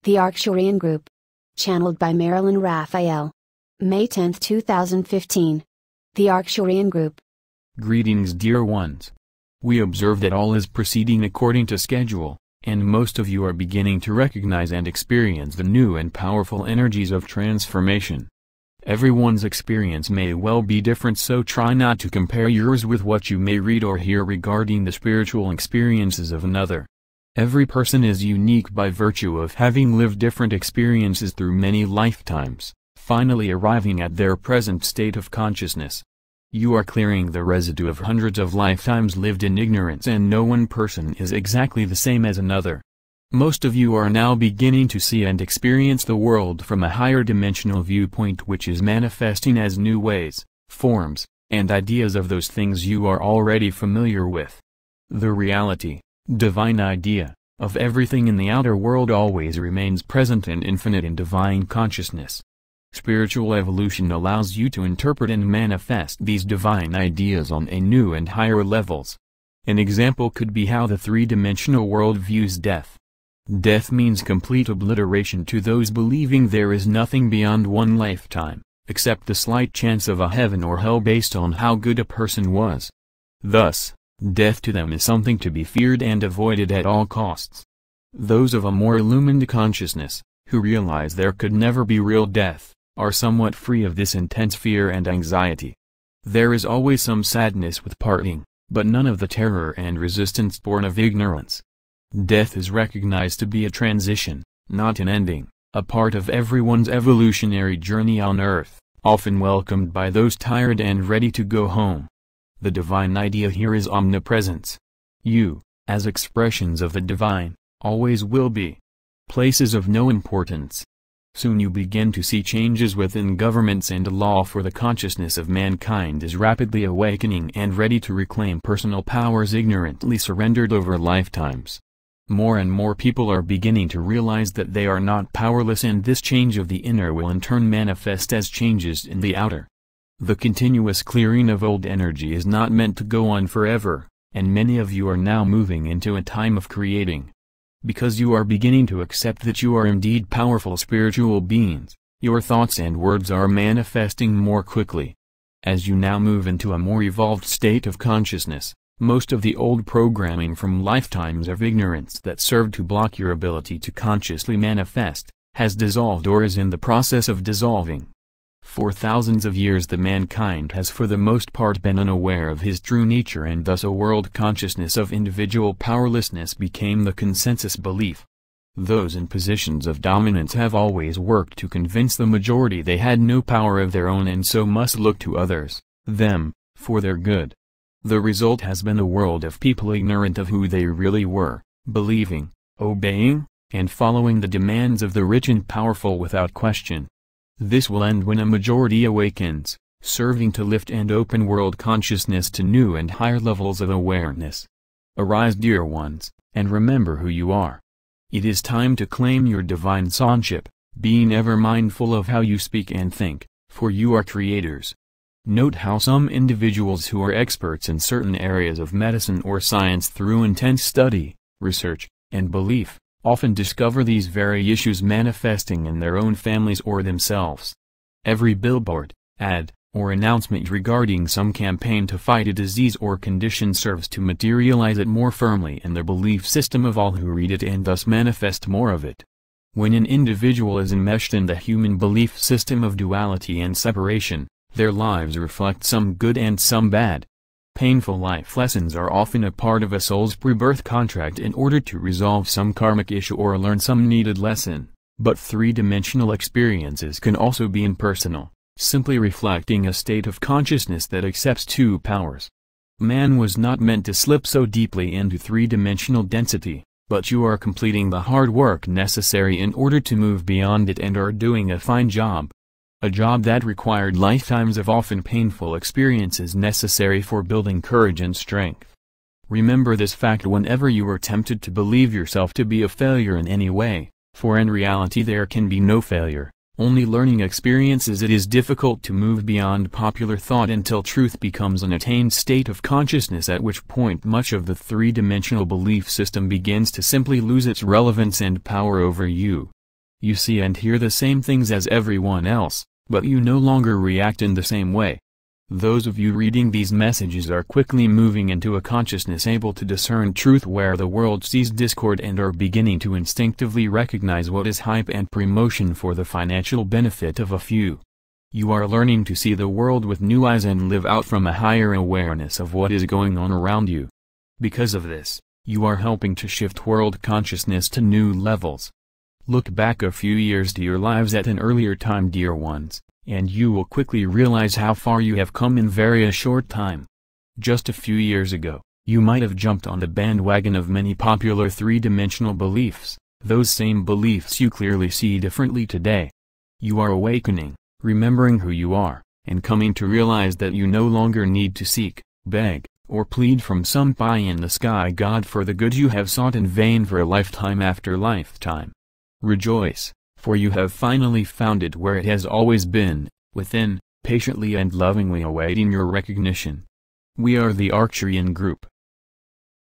The Arcturian Group. Channeled by Marilyn Raphael. May-10, 2015. The Arcturian Group. Greetings, dear ones. We observe that all is proceeding according to schedule, and most of you are beginning to recognize and experience the new and powerful energies of transformation. Everyone's experience may well be different, so try not to compare yours with what you may read or hear regarding the spiritual experiences of another. Every person is unique by virtue of having lived different experiences through many lifetimes, finally arriving at their present state of consciousness. You are clearing the residue of hundreds of lifetimes lived in ignorance, and no one person is exactly the same as another. Most of you are now beginning to see and experience the world from a higher dimensional viewpoint, which is manifesting as new ways, forms, and ideas of those things you are already familiar with. The reality, divine idea, of everything in the outer world always remains present and infinite in divine consciousness. Spiritual evolution allows you to interpret and manifest these divine ideas on a new and higher levels. An example could be how the three-dimensional world views death. Death means complete obliteration to those believing there is nothing beyond one lifetime, except the slight chance of a heaven or hell based on how good a person was. Thus, death to them is something to be feared and avoided at all costs. Those of a more illumined consciousness, who realize there could never be real death, are somewhat free of this intense fear and anxiety. There is always some sadness with parting, but none of the terror and resistance born of ignorance. Death is recognized to be a transition, not an ending, a part of everyone's evolutionary journey on Earth, often welcomed by those tired and ready to go home. The divine idea here is omnipresence. You, as expressions of the divine, always will be places of no importance. Soon you begin to see changes within governments, and law for the consciousness of mankind is rapidly awakening and ready to reclaim personal powers ignorantly surrendered over lifetimes. More and more people are beginning to realize that they are not powerless, and this change of the inner will in turn manifest as changes in the outer. The continuous clearing of old energy is not meant to go on forever, and many of you are now moving into a time of creating. Because you are beginning to accept that you are indeed powerful spiritual beings, your thoughts and words are manifesting more quickly. As you now move into a more evolved state of consciousness, most of the old programming from lifetimes of ignorance that served to block your ability to consciously manifest, has dissolved or is in the process of dissolving. For thousands of years the mankind has for the most part been unaware of his true nature, and thus a world consciousness of individual powerlessness became the consensus belief. Those in positions of dominance have always worked to convince the majority they had no power of their own, and so must look to others, them, for their good. The result has been a world of people ignorant of who they really were, believing, obeying, and following the demands of the rich and powerful without question. This will end when a majority awakens, serving to lift and open world consciousness to new and higher levels of awareness. Arise, dear ones, and remember who you are. It is time to claim your divine sonship, being ever mindful of how you speak and think, for you are creators. Note how some individuals who are experts in certain areas of medicine or science through intense study, research, and belief, often discover these very issues manifesting in their own families or themselves. Every billboard, ad, or announcement regarding some campaign to fight a disease or condition serves to materialize it more firmly in the belief system of all who read it, and thus manifest more of it. When an individual is enmeshed in the human belief system of duality and separation, their lives reflect some good and some bad. Painful life lessons are often a part of a soul's pre-birth contract in order to resolve some karmic issue or learn some needed lesson, but three-dimensional experiences can also be impersonal, simply reflecting a state of consciousness that accepts two powers. Man was not meant to slip so deeply into three-dimensional density, but you are completing the hard work necessary in order to move beyond it, and are doing a fine job. A job that required lifetimes of often painful experiences necessary for building courage and strength. Remember this fact whenever you are tempted to believe yourself to be a failure in any way, for in reality there can be no failure, only learning experiences. It is difficult to move beyond popular thought until truth becomes an attained state of consciousness, at which point much of the three-dimensional belief system begins to simply lose its relevance and power over you. You see and hear the same things as everyone else, but you no longer react in the same way. Those of you reading these messages are quickly moving into a consciousness able to discern truth where the world sees discord and are beginning to instinctively recognize what is hype and promotion for the financial benefit of a few. You are learning to see the world with new eyes and live out from a higher awareness of what is going on around you. Because of this, you are helping to shift world consciousness to new levels. Look back a few years to your lives at an earlier time, dear ones, and you will quickly realize how far you have come in very short time. Just a few years ago, you might have jumped on the bandwagon of many popular three-dimensional beliefs. Those same beliefs you clearly see differently today. You are awakening, remembering who you are, and coming to realize that you no longer need to seek, beg, or plead from some pie-in-the-sky God for the good you have sought in vain for lifetime after lifetime. Rejoice, for you have finally found it where it has always been, within, patiently and lovingly awaiting your recognition. We are the Arcturian group,